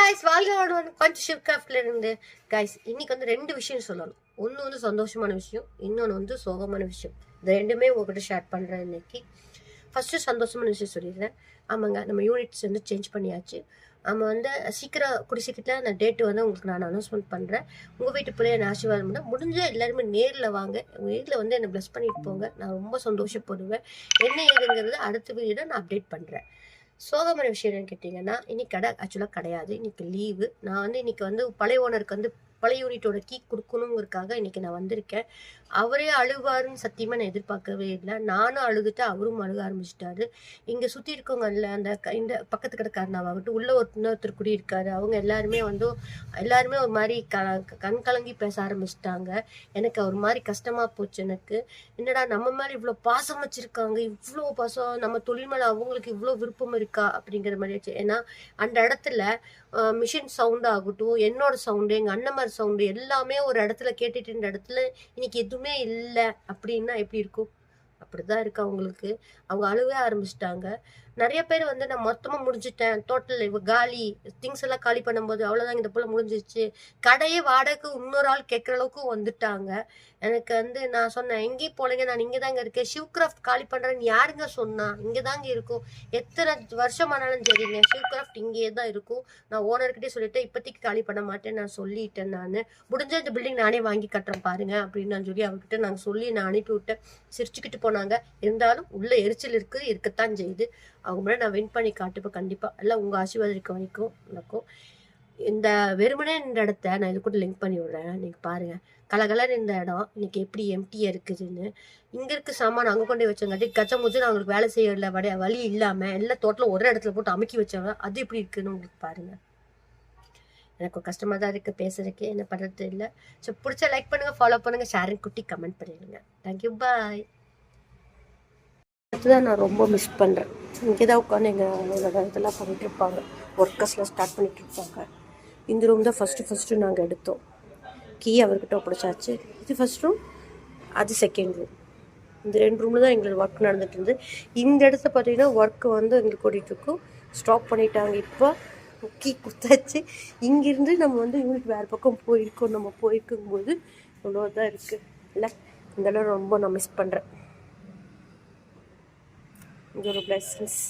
guys, வாழ்க வாழ்வான் கொஞ்சம் ஷிப்கிராஃப்ட்ல இருந்து guys, இன்னைக்கு வந்து ரெண்டு விஷயம் சொல்லணும். ஒன்று வந்து சந்தோஷமான விஷயம், இன்னொன்று வந்து சோகமான விஷயம். இந்த ரெண்டுமே உங்ககிட்ட ஷேர் பண்ணுறேன் இன்னைக்கு. ஃபஸ்ட்டு சந்தோஷமான விஷயம் சொல்லிடுறேன். ஆமாங்க, நம்ம யூனிட்ஸ் வந்து சேஞ்ச் பண்ணியாச்சு. நம்ம வந்து சீக்கிரத்தில் அந்த டேட்டு வந்து உங்களுக்கு நான் அனௌன்ஸ்மெண்ட் பண்ணுறேன். உங்கள் வீட்டு பிள்ளைய என்ன ஆசீர்வாதம் பண்ண முடிஞ்ச எல்லாருமே நேரில் வாங்க. உங்கள் வீட்டில் வந்து என்னை ப்ளஸ் பண்ணிட்டு போங்க. நான் ரொம்ப சந்தோஷப்படுவேன். என்ன ஏதுங்கிறது அடுத்த வீடியோ நான் அப்டேட் பண்ணுறேன். சோகமான விஷயம் என்னன்னு கேட்டிங்கன்னா, இன்னைக்கு கடை ஆக்சுவலாக கிடையாது. இன்னைக்கு லீவு. நான் வந்து இன்னைக்கு வந்து பழைய ஓனருக்கு வந்து பழைய யூனிட்டோட கீ கொடுக்கணுங்கிறதுக்காக இன்னைக்கு நான் வந்திருக்கேன். அவரே அழுவாருன்னு சத்தியமா நான் எதிர்பார்க்கவே இல்லை. நானும் அழுதுட்டு அவரும் அழுக ஆரம்பிச்சிட்டாரு. இங்க சுத்தி இருக்கவங்கல்ல அந்த இந்த பக்கத்து கடைக்காரனாகட்டும், உள்ள இன்னொருத்தர் குடி இருக்காரு. அவங்க எல்லாருமே ஒரு மாதிரி கண் கலங்கி பேச ஆரம்பிச்சிட்டாங்க. எனக்கு ஒரு மாதிரி கஷ்டமா போச்சு. எனக்கு என்னடா நம்ம மேல இவ்வளவு பாசம் வச்சிருக்காங்க, இவ்வளவு பாசம், நம்ம தொழில் மேல அவங்களுக்கு இவ்வளவு விருப்பம் இருக்கா அப்படிங்கிற மாதிரி ஆச்சு. ஏன்னா அந்த இடத்துல மிஷின் சவுண்ட் ஆகட்டும், என்னோட சவுண்டு, எங்க அண்ணன் சவுண்டு எல்லாமே ஒரு இடத்துல கேட்டுட்டு இருந்த இடத்துல இன்னைக்கு எதுவுமே இல்லை அப்படின்னா எப்படி இருக்கும்? அப்படிதான் இருக்கு அவங்களுக்கு. அவங்க அழுவே ஆரம்பிச்சிட்டாங்க. நிறைய பேர் வந்து நான் மொத்தமா முடிஞ்சுட்டேன், டோட்டல் காலி, திங்ஸ் எல்லாம் காலி பண்ணும்போது அவ்வளவுதான், இந்த போல முடிஞ்சிச்சு, கடையே வாடகைக்கு இன்னொரு ஆள் கேட்குற அளவுக்கு வந்துட்டாங்க. எனக்கு வந்து நான் சொன்னேன், எங்கேயும் போலங்க, நான் இங்கே தாங்க இருக்கேன். ஷிவ்கிராஃப்ட் காலி பண்றேன்னு யாருங்க சொன்னா? இங்கே தாங்க இருக்கும். எத்தனை வருஷம் ஆனாலும் சரிங்க, ஷிவ்கிராஃப்ட் இங்கேயே தான் இருக்கும். நான் ஓனர்கிட்டே சொல்லிட்டேன், இப்போதைக்கு காலி பண்ண மாட்டேன், நான் சொல்லிட்டேன். நான் முடிஞ்ச இந்த பில்டிங் நானே வாங்கி கட்டுறேன் பாருங்க அப்படின்னு நான் சொல்லி அவர்கிட்ட நாங்கள் சொல்லி நான் அனுப்பி விட்டேன். சிரிச்சுக்கிட்டு போனாங்க. இருந்தாலும் உள்ள எரிச்சல் இருக்கத்தான் செய்யுது. அவங்க மேலே நான் வின் பண்ணி காட்டுப்பேன் கண்டிப்பாக. எல்லாம் உங்கள் ஆசீர்வாதம் இருக்க வரைக்கும் நடக்கும். இந்த வெறுமனே இந்த இடத்த நான் இது கூட லிங்க் பண்ணி விடுறேன். நீங்கள் பாருங்கள், கலகலர் இந்த இடம் இன்னைக்கு எப்படி எம்டியாக இருக்குதுன்னு. இங்கே இருக்க சாமான் அங்கே கொண்டு வச்சங்காட்டி கச்ச முச்சு நான் அவங்களுக்கு வேலை செய்யல வழி இல்லாமல் எல்லாம் தோட்டத்தில் ஒரே இடத்துல போட்டு அமுக்கி வச்சாங்க. அது எப்படி இருக்குன்னு உங்களுக்கு பாருங்கள். எனக்கு கஷ்டமாக தான் இருக்குது பேசுறதுக்கு, என்ன பண்ணுறது இல்லை. ஸோ பிடிச்ச லைக் பண்ணுங்கள், ஃபாலோ பண்ணுங்கள், ஷேரிங் குட்டி கமெண்ட் பண்ணிடுங்க. தேங்க்யூ, பாய். அதுதான் நான் ரொம்ப மிஸ் பண்ணுறேன். இங்கே தான் உட்காந்து எங்களோட இதெல்லாம் பண்ணிகிட்டு இருப்பாங்க, ஒர்க்கர்ஸ்லாம் ஸ்டார்ட் பண்ணிகிட்டு இருப்பாங்க. இந்த ரூம் தான் ஃபஸ்ட்டு நாங்கள் எடுத்தோம். கீ அவர்கிட்ட ஒப்படைச்சாச்சு. இது ஃபஸ்ட் ரூம், அது செகண்ட் ரூம். இந்த 2 ரூமில் தான் எங்களுக்கு ஒர்க் நடந்துட்டு இருந்து. இந்த இடத்த பார்த்தீங்கன்னா ஒர்க்கு வந்து எங்களுக்கு ஓடிட்டுருக்கும். ஸ்டாப் பண்ணிட்டாங்க. இப்போ கீ கொடுத்தாச்சு. இங்கேருந்து நம்ம வந்து யூனிட் வேறு பக்கம் போயிருக்கோம். நம்ம போயிருக்கும்போது இவ்வளோ தான் இருக்குது இல்லை. இந்த இடம் ரொம்ப நான் மிஸ் பண்ணுறேன். ஒரு பிளஸிங்ஸ்.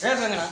பேசுங்கண்ணா.